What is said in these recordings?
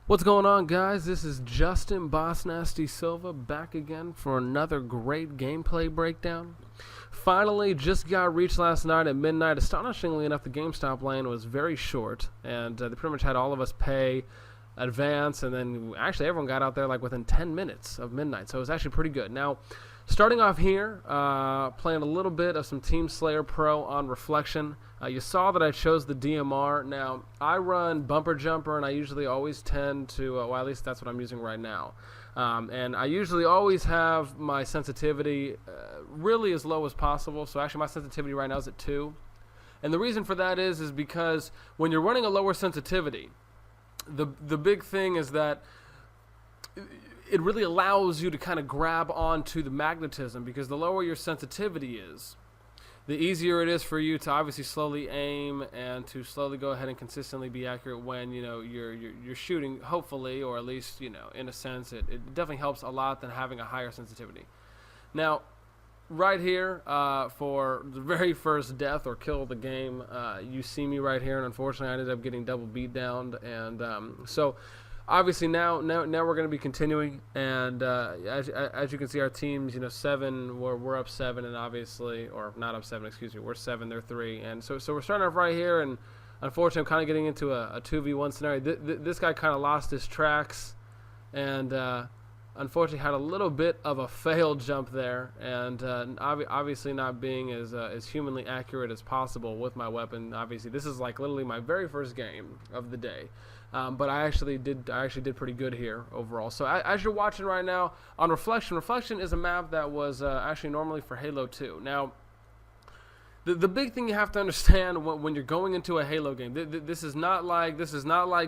What's going on, guys? This is Justin Boss Nasty Silva back again for another great gameplay breakdown. Finally, just got reached last night at midnight. Astonishingly enough, the GameStop lane was very short, and they pretty much had all of us pay advance, and then actually everyone got out there like within 10 minutes of midnight, so it was actually pretty good. Now, starting off here, playing a little bit of some Team Slayer Pro on Reflection. You saw that I chose the DMR. Now, I run Bumper Jumper, and I usually always tend to, well, at least that's what I'm using right now. And I usually always have my sensitivity really as low as possible. So actually my sensitivity right now is at 2. And the reason for that is because when you're running a lower sensitivity, the big thing is that it really allows you to kind of grab onto the magnetism, because the lower your sensitivity is, the easier it is for you to obviously slowly aim and to slowly go ahead and consistently be accurate when you're shooting, hopefully, or at least in a sense it definitely helps a lot than having a higher sensitivity. Now, right here, for the very first death or kill of the game, you see me right here, and unfortunately I ended up getting double beat down, and so obviously now we're going to be continuing, and as you can see, our teams, 7, we're up 7, and obviously, or not up 7, excuse me, we're 7, they're 3, and so we're starting off right here, and unfortunately I'm kind of getting into a 2v1 scenario. This guy kind of lost his tracks, and unfortunately had a little bit of a failed jump there, and obviously not being as humanly accurate as possible with my weapon. Obviously this is like literally my very first game of the day, but I actually did pretty good here overall. So as you're watching right now on Reflection is a map that was actually normally for Halo 2. Now, the big thing you have to understand when you're going into a Halo game, this is not like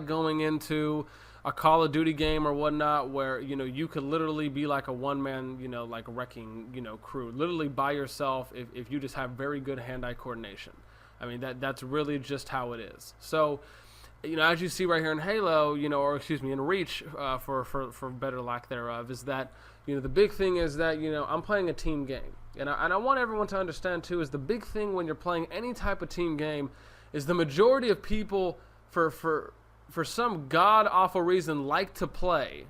going into a Call of Duty game or whatnot, where you could literally be like a one-man like wrecking crew, literally by yourself, if you just have very good hand-eye coordination. I mean, that's really just how it is. So as you see right here in Halo, or excuse me, in Reach, for better lack thereof, is that the big thing is that I'm playing a team game, and I want everyone to understand too, is the big thing when you're playing any type of team game is the majority of people for some god-awful reason like to play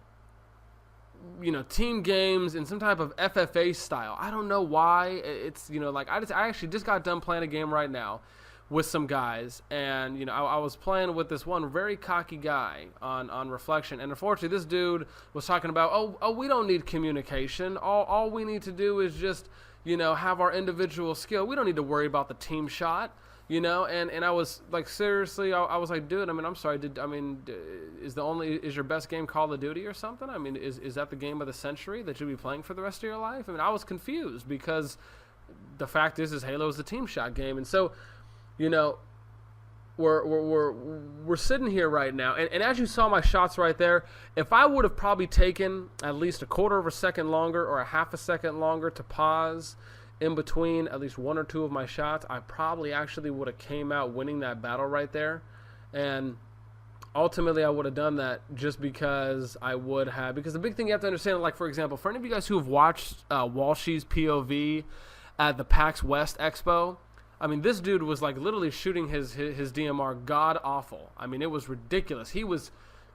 team games in some type of FFA style. I don't know why. It's like I actually just got done playing a game right now with some guys, and I was playing with this one very cocky guy on Reflection, and unfortunately this dude was talking about, oh we don't need communication, all we need to do is just have our individual skill, we don't need to worry about the team shot. And I was like, seriously, I was like, dude, I mean, I'm sorry, is your best game Call of Duty or something? I mean, is that the game of the century that you'll be playing for the rest of your life? I mean, I was confused, because the fact is Halo is the team shot game, and so we're sitting here right now, and as you saw my shots right there, if I would have probably taken at least a quarter of a second longer or a half a second longer to pause in between at least one or two of my shots, I probably actually would have came out winning that battle right there. And ultimately I would have done that just because because the big thing you have to understand, like, for example, for any of you guys who have watched Walshy's POV at the PAX West Expo, I mean, this dude was like literally shooting his DMR god awful. I mean, it was ridiculous. He was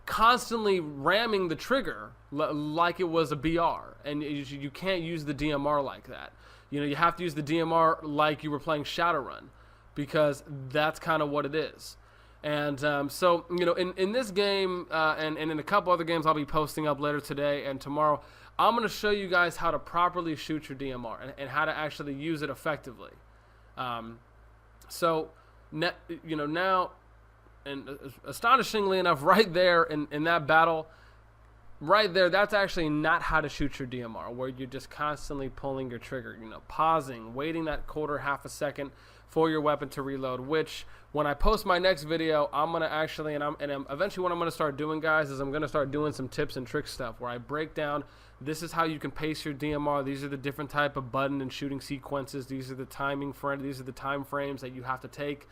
constantly ramming the trigger like it was a BR, and you can't use the DMR like that. You have to use the DMR like you were playing Shadowrun, because that's kind of what it is. And so in this game and in a couple other games I'll be posting up later today and tomorrow, I'm going to show you guys how to properly shoot your DMR and how to actually use it effectively. So now, and astonishingly enough, right there in that battle, right there, that's actually not how to shoot your DMR, where you're just constantly pulling your trigger, pausing, waiting that quarter, half a second for your weapon to reload, which when I post my next video, I'm going to actually, eventually what I'm going to start doing, guys, is I'm going to start doing some tips and tricks stuff where I break down, this is how you can pace your DMR, these are the different type of button and shooting sequences, these are the time frames that you have to take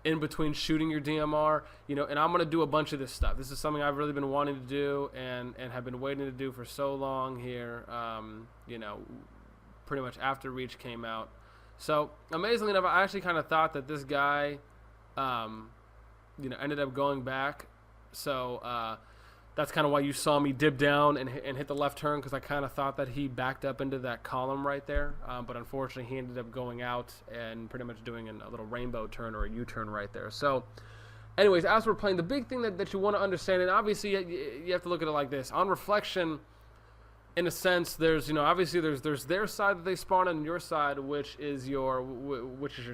in between shooting your DMR, and I'm going to do a bunch of this stuff. This is something I've really been wanting to do and have been waiting to do for so long here, pretty much after Reach came out. So, amazingly enough, I actually kind of thought that this guy, ended up going back. So, That's kind of why you saw me dip down and hit the left turn, because I kind of thought that he backed up into that column right there. But unfortunately, he ended up going out and pretty much doing a little rainbow turn or a U-turn right there. So anyways, as we're playing, the big thing that you want to understand, and obviously you have to look at it like this. On reflection, in a sense, there's, obviously there's their side that they spawn and your side, which is your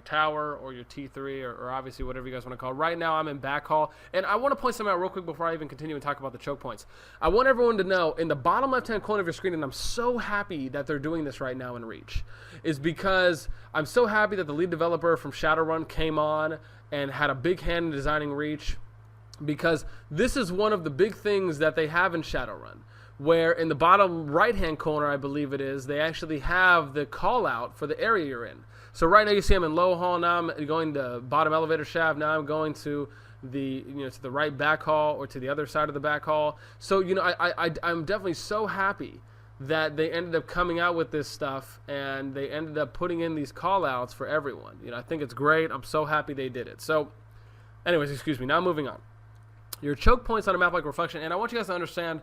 tower or your T3 or obviously whatever you guys want to call it. Right now I'm in backhaul, and I want to point something out real quick before I even continue and talk about the choke points. I want everyone to know, in the bottom left-hand corner of your screen, and I'm so happy that they're doing this right now in Reach, is because I'm so happy that the lead developer from Shadowrun came on and had a big hand in designing Reach, because this is one of the big things that they have in Shadowrun, where in the bottom right-hand corner, I believe it is, they actually have the call-out for the area you're in. So right now you see I'm in low hall, now I'm going to bottom elevator shaft, now I'm going to the to the right back hall or to the other side of the back hall. So I'm definitely so happy that they ended up coming out with this stuff and they ended up putting in these call-outs for everyone. I think it's great. I'm so happy they did it. So anyways, excuse me, now moving on. Your choke points on a map like Reflection, and I want you guys to understand,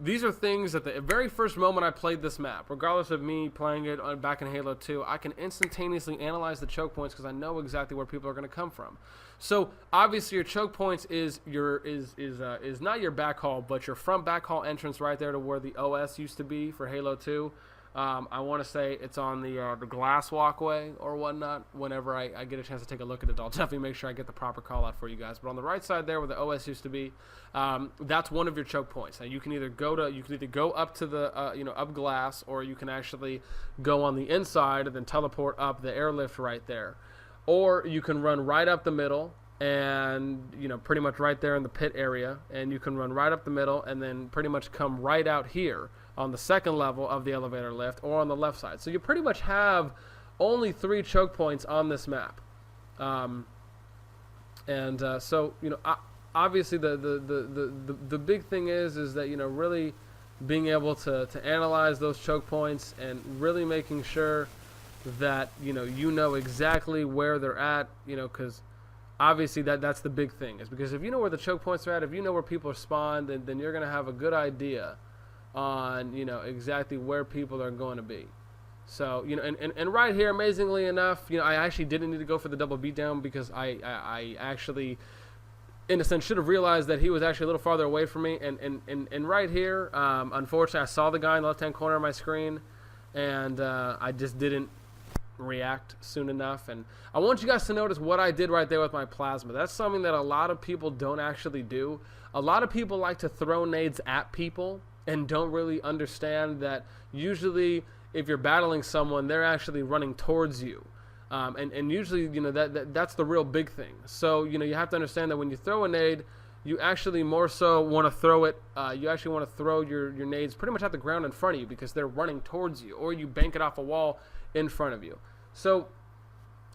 these are things that the very first moment I played this map, regardless of me playing it back in Halo 2, I can instantaneously analyze the choke points because I know exactly where people are going to come from. So obviously your choke points is not your back hall, but your front back hall entrance right there to where the OS used to be for Halo 2. I want to say it's on the glass walkway or whatnot. Whenever I get a chance to take a look at it, I'll definitely make sure I get the proper call out for you guys. But on the right side there where the OS used to be, that's one of your choke points. Now you can either go up to the up glass, or you can actually go on the inside and then teleport up the airlift right there, or you can run right up the middle and pretty much right there in the pit area, and you can run right up the middle and then pretty much come right out here on the second level of the elevator lift or on the left side. So you pretty much have only 3 choke points on this map. So obviously the big thing is that really being able to analyze those choke points and really making sure that you know exactly where they're at, because obviously that's the big thing, is because if you know where the choke points are at, if you know where people are spawned, then you're going to have a good idea on exactly where people are going to be. So and right here, amazingly enough, I actually didn't need to go for the double beatdown, because I actually, in a sense, should have realized that he was actually a little farther away from me. And right here, unfortunately, I saw the guy in the left-hand corner of my screen, and I just didn't react soon enough. And I want you guys to notice what I did right there with my plasma. That's something that a lot of people don't actually do. A lot of people like to throw nades at people and don't really understand that usually if you're battling someone, they're actually running towards you. And usually, that's the real big thing. So, you have to understand that when you throw a nade, you actually more so want to throw it, you actually want to throw your nades pretty much at the ground in front of you, because they're running towards you, or you bank it off a wall in front of you. So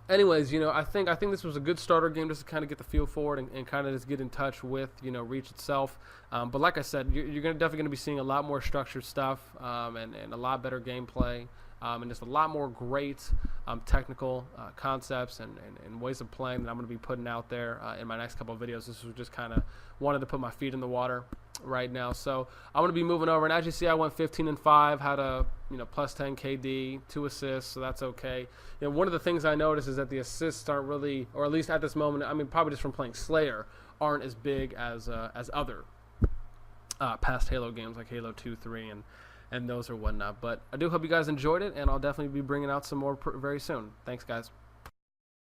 anyways, I think this was a good starter game just to kind of get the feel for it and kind of just get in touch with, Reach itself. But like I said, you're definitely going to be seeing a lot more structured stuff, and a lot better gameplay, and just a lot more great technical concepts and ways of playing that I'm going to be putting out there in my next couple of videos. This was just kind of wanted to put my feet in the water right now. So I'm going to be moving over, and as you see, I went 15-5, had a plus 10 KD, 2 assists, so that's okay. One of the things I noticed is that the assists aren't really, or at least at this moment, I mean probably just from playing Slayer, aren't as big as other past Halo games like Halo 2, 3, and those or whatnot. But I do hope you guys enjoyed it, and I'll definitely be bringing out some more very soon. Thanks, guys.